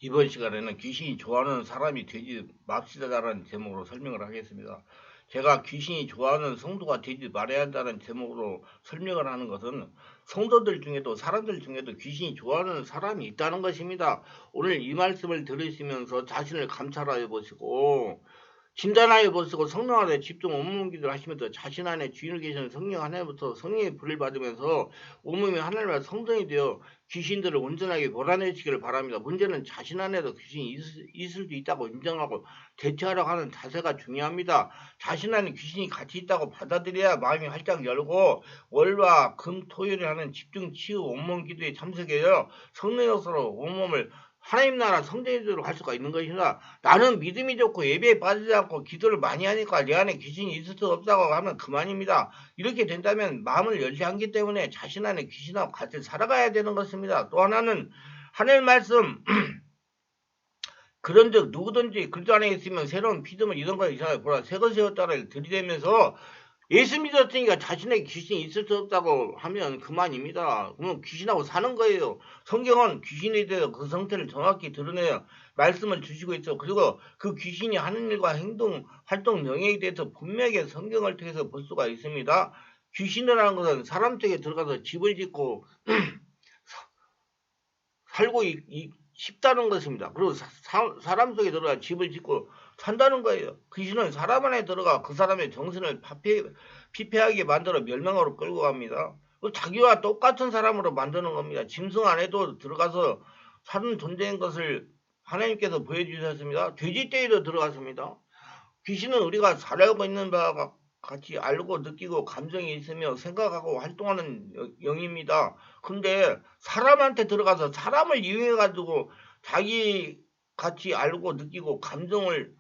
이번 시간에는 귀신이 좋아하는 사람이 되지 맙시다라는 제목으로 설명을 하겠습니다. 제가 귀신이 좋아하는 성도가 되지 말아야 한다는 제목으로 설명을 하는 것은 성도들 중에도 사람들 중에도 귀신이 좋아하는 사람이 있다는 것입니다. 오늘 이 말씀을 들으시면서 자신을 감찰하여 보시고 진단하여 보시고 성령 안에 집중 온몸기도를 하시면서 자신 안에 주인을 계시는 성령 하나님부터 성령의 불을 받으면서 온몸이 하나님과 성전이 되어 귀신들을 온전하게 몰아내시기를 바랍니다. 문제는 자신 안에도 귀신이 있을 수 있다고 인정하고 대처하려고 하는 자세가 중요합니다. 자신 안에 귀신이 같이 있다고 받아들여야 마음이 활짝 열고 월화 금 토요일에 하는 집중 치유 온몸 기도에 참석해요. 성령 역사로 온몸을 하나님 나라 성전으로 갈 수가 있는 것입니다. 나는 믿음이 좋고 예배에 빠지지 않고 기도를 많이 하니까 내 안에 귀신이 있을 수 없다고 하면 그만입니다. 이렇게 된다면 마음을 열지 않기 때문에 자신 안에 귀신하고 같이 살아가야 되는 것입니다. 또 하나는 하나님 말씀 그런즉 누구든지 그리스도 안에 있으면 새로운 피조물 이런 거 이상하게 보라 새 것이 었다를 들이대면서 예수 믿었으니까 자신에게 귀신이 있을 수 없다고 하면 그만입니다. 그러면 귀신하고 사는 거예요. 성경은 귀신에 대해서 그 상태를 정확히 드러내요. 말씀을 주시고 있어. 그리고 그 귀신이 하는 일과 행동, 활동 영역에 대해서 분명하게 성경을 통해서 볼 수가 있습니다. 귀신이라는 것은 사람 쪽에 들어가서 집을 짓고 살고 싶다는 것입니다. 그리고 사람 속에 들어가 집을 짓고 산다는 거예요. 귀신은 사람 안에 들어가 그 사람의 정신을 피폐하게 만들어 멸망으로 끌고 갑니다. 자기와 똑같은 사람으로 만드는 겁니다. 짐승 안에도 들어가서 사는 존재인 것을 하나님께서 보여주셨습니다. 돼지떼에도 들어갔습니다. 귀신은 우리가 살아가고 있는 바가 같이 알고 느끼고 감정이 있으며 생각하고 활동하는 영입니다. 근데 사람한테 들어가서 사람을 이용해가지고 자기 같이 알고 느끼고 감정을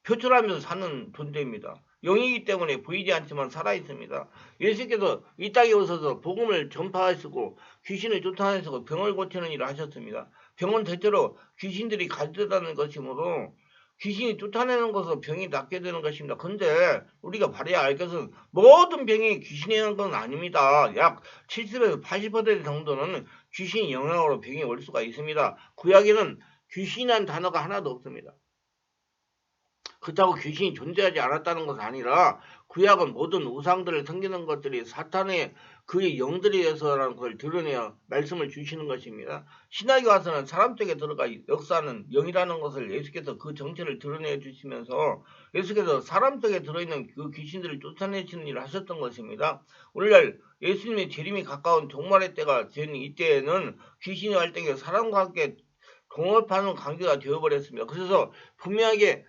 표출하면서 사는 존재입니다. 영이기 때문에 보이지 않지만 살아있습니다. 예수께서 이 땅에 오셔서 복음을 전파하시고 귀신을 쫓아내시고 병을 고치는 일을 하셨습니다. 병은 대체로 귀신들이 가져다는 것이므로 귀신이 쫓아내는 것으로 병이 낫게 되는 것입니다. 근데 우리가 바라야 할 것은 모든 병이 귀신이 하는 건 아닙니다. 약 70에서 80% 정도는 귀신의 영향으로 병이 올 수가 있습니다. 구약에는 귀신이라는 단어가 하나도 없습니다. 그렇다고 귀신이 존재하지 않았다는 것은 아니라 구약은 모든 우상들을 섬기는 것들이 사탄의 그의 영들이어서라는 걸 드러내어 말씀을 주시는 것입니다. 신학에 와서는 사람 쪽에 들어가 역사하는 영이라는 것을 예수께서 그 정체를 드러내 주시면서 예수께서 사람 쪽에 들어있는 그 귀신들을 쫓아내시는 일을 하셨던 것입니다. 오늘날 예수님의 재림이 가까운 종말의 때가 된 이때에는 귀신이 활동해 사람과 함께 동업하는 관계가 되어버렸습니다. 그래서 분명하게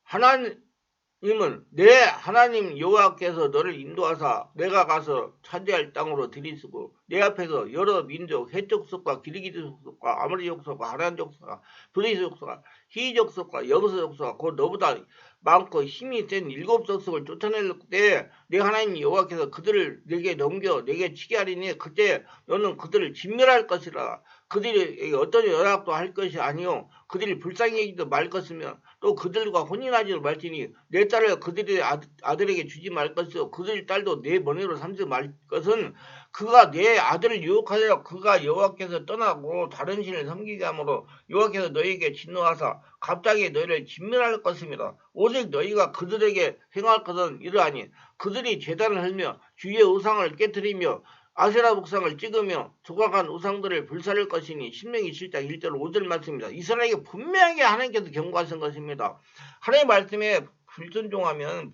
하나님은 내 하나님 여호와께서 너를 인도하사 내가 가서 차지할 땅으로 들이시고 내 앞에서 여러 민족 해적 족속과 기르기 족속과 아모리 족속과 하란 족속과 브리스 족속과 히이 족속과 여부스 족속과 곧 너보다 많고 힘이 센 7 족속을 쫓아낼 때 내 하나님 여호와께서 그들을 내게 넘겨 내게 치게 하리니 그때 너는 그들을 진멸할 것이라. 그들이 어떤 연합도 할 것이 아니요 그들이 불쌍히 여기도 말 것이며 또 그들과 혼인하지도 말지니 내 딸을 그들의 아들에게 주지 말 것이요 그들의 딸도 내 머리로 삼지 말 것은 그가 내 아들을 유혹하여 그가 여호와께서 떠나고 다른 신을 섬기게 하므로 여호와께서 너희에게 진노하사 갑자기 너희를 진멸할 것입니다. 오직 너희가 그들에게 행할 것은 이러하니 그들이 제단을 흘며 주의 우상을 깨뜨리며 아세라 목상을 찍으며 조각한 우상들을 불사를 것이니 신명기 7장 1절 5절 말씀입니다. 이스라엘에게 분명하게 하나님께서 경고하신 것입니다. 하나님의 말씀에 불순종하면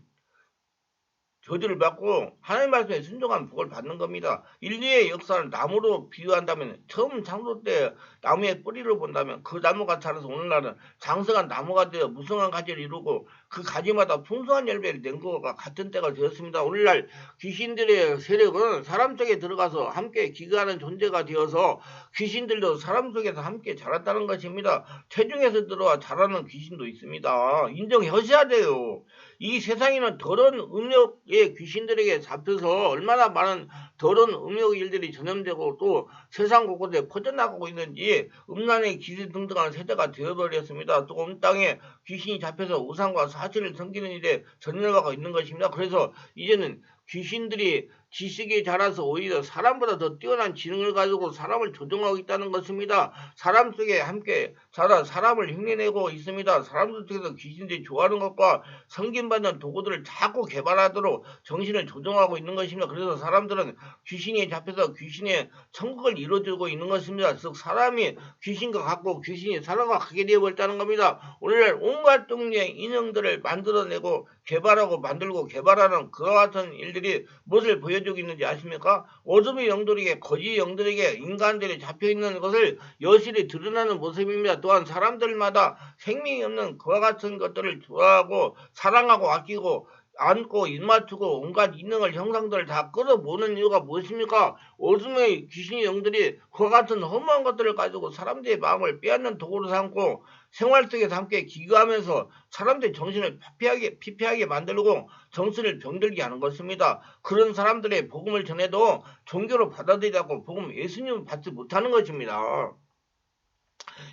저주를 받고 하나님 말씀에 순종한 복을 받는 겁니다. 인류의 역사를 나무로 비유한다면 처음 창조 때 나무의 뿌리를 본다면 그 나무가 자라서 오늘날은 장성한 나무가 되어 무성한 가지를 이루고 그 가지마다 풍성한 열매를 낸 것과 같은 때가 되었습니다. 오늘날 귀신들의 세력은 사람 속에 들어가서 함께 기거하는 존재가 되어서 귀신들도 사람 속에서 함께 자랐다는 것입니다. 체중에서 들어와 자라는 귀신도 있습니다. 인정하셔야 돼요. 이 세상에는 더러운 음욕의 귀신들에게 잡혀서 얼마나 많은 더러운 음욕 일들이 전염되고 또 세상 곳곳에 퍼져나가고 있는지 음란의 기승등등한 세대가 되어버렸습니다. 또 온 땅에 귀신이 잡혀서 우상과 사실을 섬기는 일에 전념하고 있는 것입니다. 그래서 이제는 귀신들이 지식이 자라서 오히려 사람보다 더 뛰어난 지능을 가지고 사람을 조종하고 있다는 것입니다. 사람 속에 함께 자라 사람을 흉내내고 있습니다. 사람들 속에서 귀신들이 좋아하는 것과 섬김받는 도구들을 자꾸 개발하도록 정신을 조종하고 있는 것입니다. 그래서 사람들은 귀신이 잡혀서 귀신의 천국을 이루어주고 있는 것입니다. 즉 사람이 귀신과 같고 귀신이 사람과 같게 되어버렸다는 겁니다. 오늘날 온갖 종류의 인형들을 만들어내고 개발하고 만들고 개발하는 그와 같은 일들이 무엇을 보여주고 있는지 아십니까? 어둠의 영들에게 거짓 영들에게 인간들이 잡혀있는 것을 여실히 드러나는 모습입니다. 또한 사람들마다 생명이 없는 그와 같은 것들을 좋아하고 사랑하고 아끼고 안고 입맞추고 온갖 인능을 형상들을 다 끌어모으는 이유가 무엇입니까? 어둠의 귀신의 영들이 그와 같은 허무한 것들을 가지고 사람들의 마음을 빼앗는 도구로 삼고 생활 속에서 함께 기거하면서 사람들의 정신을 피폐하게 만들고 정신을 병들게 하는 것입니다. 그런 사람들의 복음을 전해도 종교로 받아들이라고 복음 예수님을 받지 못하는 것입니다.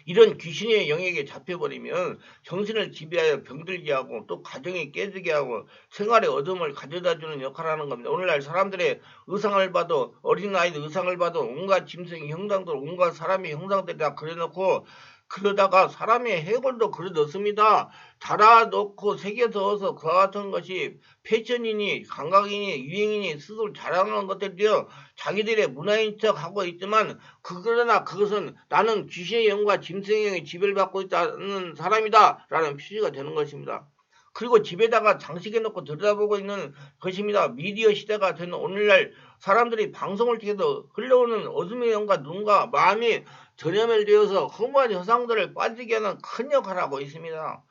이런 귀신의 영역에 잡혀버리면 정신을 지배하여 병들게 하고 또 가정이 깨지게 하고 생활의 어둠을 가져다주는 역할을 하는 겁니다. 오늘날 사람들의 의상을 봐도 어린아이들 의상을 봐도 온갖 짐승의 형상들 온갖 사람의 형상들이 다 그려놓고 그러다가 사람의 해골도 그려넣습니다. 달아놓고 새겨넣어서 그와 같은 것이 패션이니 감각이니 유행이니 스스로 자랑하는 것들이요. 자기들의 문화인 척하고 있지만 그러나 그것은 나는 귀신의 영과 짐승의 영의 지배를 받고 있다는 사람이다 라는 표시가 되는 것입니다. 그리고 집에다가 장식해놓고 들여다보고 있는 것입니다. 미디어 시대가 되는 오늘날 사람들이 방송을 통해서 흘러오는 어둠의 영과 눈과 마음이 전염되어서 허무한 현상들을 빠지게 하는 큰 역할을 하고 있습니다.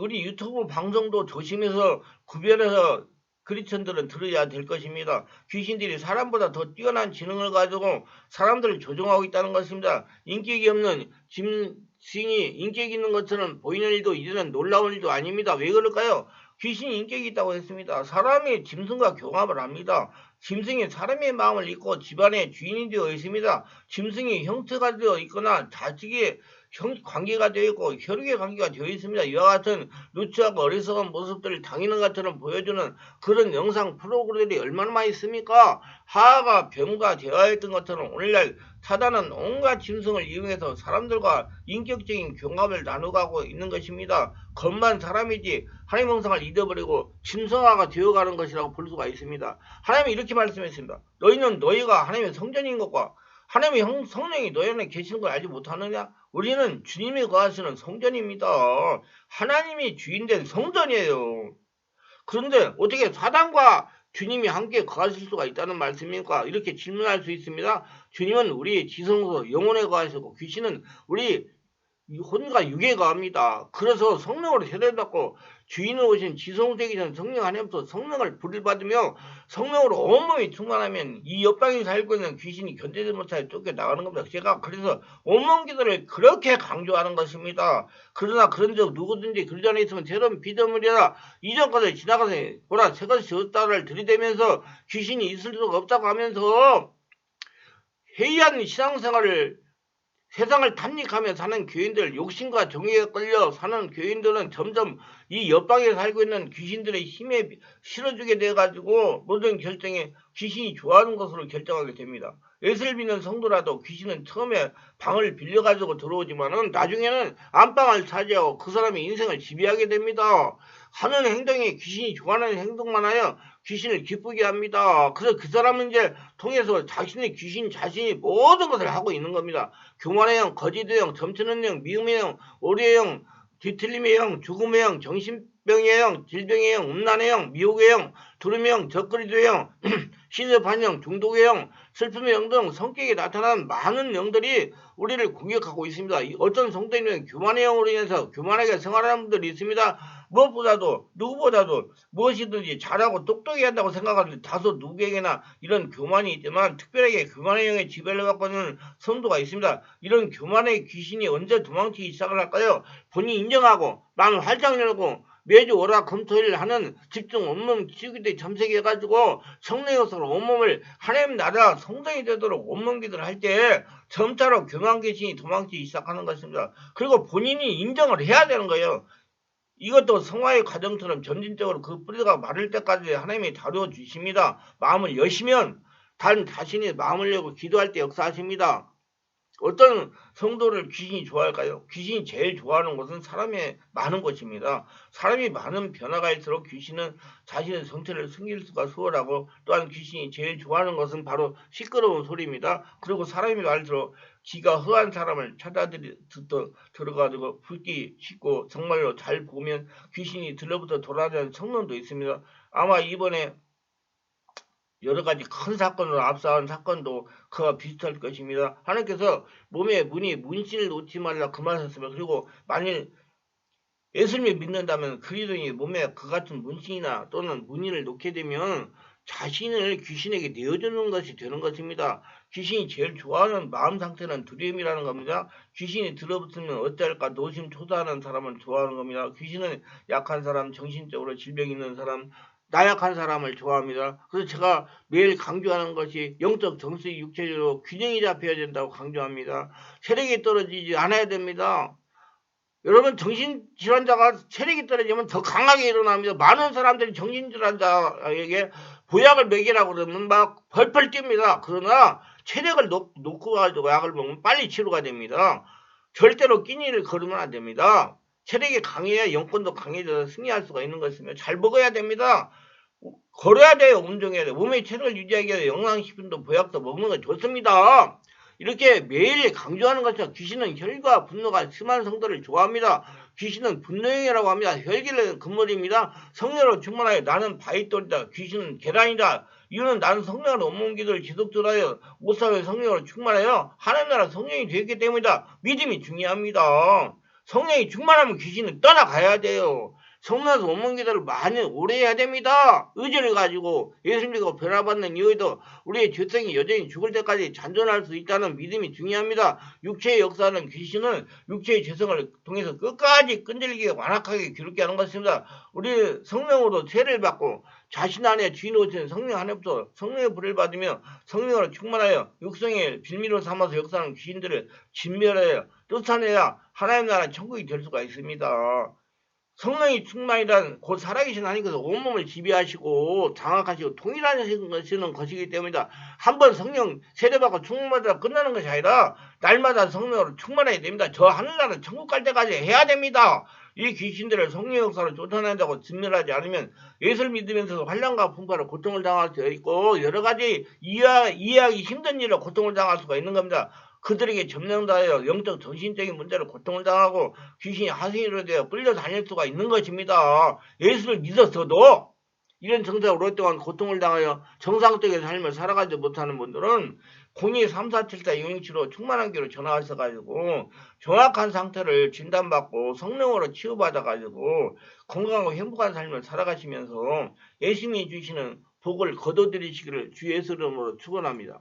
우리 유튜브 방송도 조심해서 구별해서 크리스천들은 들어야 될 것입니다. 귀신들이 사람보다 더 뛰어난 지능을 가지고 사람들을 조종하고 있다는 것입니다. 인격이 없는 짐승이 인격이 있는 것처럼 보이는 일도 이제는 놀라운 일도 아닙니다. 왜 그럴까요? 귀신이 인격이 있다고 했습니다. 사람이 짐승과 교감을 합니다. 짐승이 사람의 마음을 읽고 집안의 주인이 되어 있습니다. 짐승이 형태가 되어 있거나 자식의 관계가 되어 있고 혈육의 관계가 되어 있습니다. 이와 같은 누추하고 어리석은 모습들을 당연한 것처럼 보여주는 그런 영상 프로그램들이 얼마나 많이 있습니까? 하하가 뱀과 대화했던 것처럼 오늘날 사단은 온갖 짐승을 이용해서 사람들과 인격적인 교감을 나누고 있는 것입니다. 겉만 사람이지 하나님 형상을 잊어버리고 짐승화가 되어가는 것이라고 볼 수가 있습니다. 하나님이 이렇게 말씀했습니다. 너희는 너희가 하나님의 성전인 것과 하나님의 성령이 너희 안에 계시는 걸 알지 못하느냐? 우리는 주님이 거하시는 성전입니다. 하나님이 주인된 성전이에요. 그런데 어떻게 사단과 주님이 함께 거하실 수가 있다는 말씀입니까? 이렇게 질문할 수 있습니다. 주님은 우리 지성소 영혼에 거하시고 귀신은 우리 혼과 육에 거합니다. 그래서 성령으로 세례받고 주인으로 오신 지성되기 전 성령 안에부터 성령을 불을 받으며 성령으로 온몸이 충만하면 이 옆방에 살고 있는 귀신이 견디지 못하여 쫓겨나가는 겁니다. 제가 그래서 온몸 기도를 그렇게 강조하는 것입니다. 그러나 그런 적 누구든지 그러지 않아 있으면 저런 피조물이라 이전 것을 지나가서 보라 새 것이 되었다를 들이대면서 귀신이 있을 수가 없다고 하면서 해이한 신앙생활을 세상을 탐닉하며 사는 교인들, 욕심과 정의에 끌려 사는 교인들은 점점 이 옆방에 살고 있는 귀신들의 힘에 실어주게 돼가지고 모든 결정에 귀신이 좋아하는 것으로 결정하게 됩니다. 예수를 믿는 성도라도 귀신은 처음에 방을 빌려가지고 들어오지만은 나중에는 안방을 차지하고 그 사람의 인생을 지배하게 됩니다. 하는 행동이 귀신이 좋아하는 행동만 하여 귀신을 기쁘게 합니다. 그래서 그 사람은 이제 통해서 자신의 귀신 자신이 모든 것을 하고 있는 겁니다. 교만의 영, 거짓의 영, 점치는 영, 미움의 영, 오리의 영, 뒤틀림의 영, 죽음의 영, 정신병의 영, 질병의 영, 음란의 영, 미혹의 영, 두름의 영, 적그리도의 영, 시접한 영, 중독의 영, 슬픔의 영 등 성격에 나타난 많은 영들이 우리를 공격하고 있습니다. 어떤 성도님은 교만의 영으로 인해서 교만하게 생활하는 분들이 있습니다. 무엇보다도 누구보다도 무엇이든지 잘하고 똑똑히 한다고 생각하는 다소 누구에게나 이런 교만이 있지만 특별하게 교만의 영의 지배를 받고 있는 성도가 있습니다. 이런 교만의 귀신이 언제 도망치기 시작을 할까요? 본인이 인정하고 마음을 활짝 열고 매주 월화금토일 하는 집중 온몸 치유기도에 참석해가지고 성령의 것으로 온몸을 하나님 나라 성전이 되도록 온몸 기도를 할 때 점차로 교만 귀신이 도망치기 시작하는 것입니다. 그리고 본인이 인정을 해야 되는 거예요. 이것도 성화의 과정처럼 점진적으로 그 뿌리가 마를 때까지 하나님이 다루어 주십니다. 마음을 여시면 단 자신이 마음을 열고 기도할 때 역사하십니다. 어떤 성도를 귀신이 좋아할까요? 귀신이 제일 좋아하는 것은 사람이 많은 것입니다. 사람이 많은 변화가일수록 귀신은 자신의 정체를 숨길 수가 수월하고, 또한 귀신이 제일 좋아하는 것은 바로 시끄러운 소리입니다. 그리고 사람이 많을수록 귀가 허한 사람을 들어가지고 붉기 쉽고, 정말로 잘 보면 귀신이 들러부터 돌아다니는 성론도 있습니다. 아마 이번에 여러 가지 큰 사건으로 압사한 사건도 그와 비슷할 것입니다. 하나님께서 몸에 문신을 놓지 말라 그만하셨으며, 그리고 만일 예수님을 믿는다면 그리스도인이 몸에 그 같은 문신이나 또는 무늬를 놓게 되면 자신을 귀신에게 내어주는 것이 되는 것입니다. 귀신이 제일 좋아하는 마음 상태는 두려움이라는 겁니다. 귀신이 들어붙으면 어찌할까 노심초사하는 사람을 좋아하는 겁니다. 귀신은 약한 사람, 정신적으로 질병 있는 사람, 나약한 사람을 좋아합니다. 그래서 제가 매일 강조하는 것이 영적, 정신, 육체적으로 균형이 잡혀야 된다고 강조합니다. 체력이 떨어지지 않아야 됩니다. 여러분, 정신질환자가 체력이 떨어지면 더 강하게 일어납니다. 많은 사람들이 정신질환자에게 보약을 먹이라고 그러면 막 펄펄 뜁니다. 그러나 체력을 놓고 가지고 약을 먹으면 빨리 치료가 됩니다. 절대로 끼니를 걸으면 안 됩니다. 체력이 강해야 영권도 강해져서 승리할 수가 있는 것이며, 잘 먹어야 됩니다. 걸어야 돼요. 운동해야 돼요. 몸의 체력을 유지하기 위해 영양식품도 보약도 먹는 거 좋습니다. 이렇게 매일 강조하는 것처럼 귀신은 혈기와 분노가 심한 성도를 좋아합니다. 귀신은 분노형이라고 합니다. 혈기는 금물입니다. 성령으로 충만하여 나는 바위돌이다. 귀신은 계란이다. 이유는 나는 성령으로 온몸 기도를 지속적으로 하여 오사회 성령으로 충만하여 하나님 나라 성령이 되었기 때문이다. 믿음이 중요합니다. 성령이 충만하면 귀신은 떠나가야 돼요. 성령에서 온몸 기도를 많이 오래 해야 됩니다. 의지를 가지고 예수 믿고 변화받는 이유에도 우리의 죄성이 여전히 죽을 때까지 잔존할 수 있다는 믿음이 중요합니다. 육체의 역사는 귀신은 육체의 죄성을 통해서 끝까지 끈질기게 완악하게 기록게 하는 것입니다. 우리 성령으로 죄를 받고 자신 안에 주인 오신 성령 안에부터 성령의 불을 받으며 성령으로 충만하여 육성의 빌미로 삼아서 역사하는 귀신들을 진멸하여 쫓아내야 하나님 나라 천국이 될 수가 있습니다. 성령이 충만이란 곧 살아계신 하나님께서 온몸을 지배하시고 장악하시고 통일하시는 것이기 때문이다. 한번 성령 세례받고 충만하다 끝나는 것이 아니라 날마다 성령으로 충만해야 됩니다. 저 하늘나라 천국 갈 때까지 해야 됩니다. 이 귀신들을 성령 역사로 쫓아낸다고 진멸하지 않으면 예수를 믿으면서도 환난과 풍파로 고통을 당할 수 있고, 여러 가지 이해하기 힘든 일로 고통을 당할 수가 있는 겁니다. 그들에게 점령당하여 영적 정신적인 문제로 고통을 당하고 귀신이 하승이로 되어 끌려 다닐 수가 있는 것입니다. 예수를 믿었어도 이런 정세가 오랫동안 고통을 당하여 정상적인 삶을 살아가지 못하는 분들은 02-3474-627로 충만한 교로 전화하셔가지고 정확한 상태를 진단받고 성령으로 치유받아가지고 건강하고 행복한 삶을 살아가시면서 예수님이 주시는 복을 거둬들이시기를 주 예수 이름으로 축원합니다.